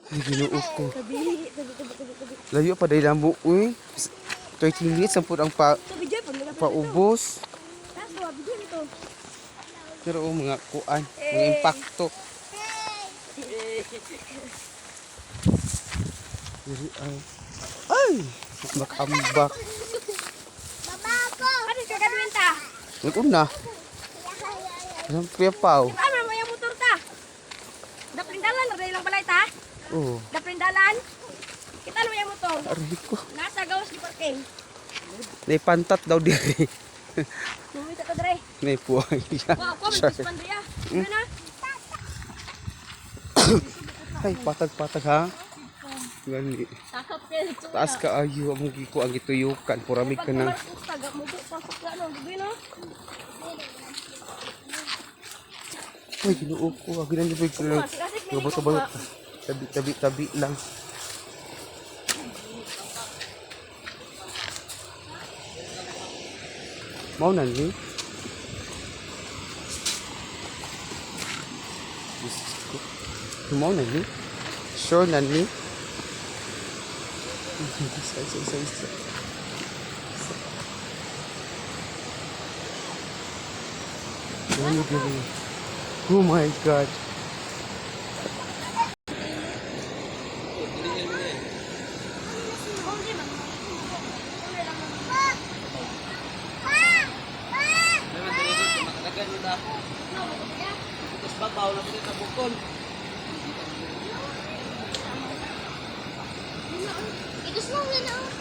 Ay, ginuo ko. Tabi, tabi. Layo pa dahil lang mo, uy. 30 minutes ang pud ang Tabi dyan, pag nagapit ito. paubos. Taas mo, bigyan ito. Pero mga kuan, mga impacto. Diri ay, makambak. Ano ka gagawin ta? Nag-una. Alam kuya Pao. Ano mo yung motor ta? Daprindalan, rin lang balay ta? Oh, Daprindalan? Kita mo yung motor? aray ko. Nasa gawas di parking. Naipantat daw diri. Sumita ka dre. Naipuay siya. Wow, ko may pandriya. Ano na? Ay, patag-patag ha. Gani. Sakap kayo dito. Taas ka ayo ang giko ang gituyukan. Puramig ka na. Tagap mo dito, pasok ka ano, gabi no? Ay, ginuo ko. Agi na nabig ko lang. Gabot-abot. Tabi lang. Mau nanti. Mau nanti. Sure nanti. Isa. Oh my God. Ito semua na.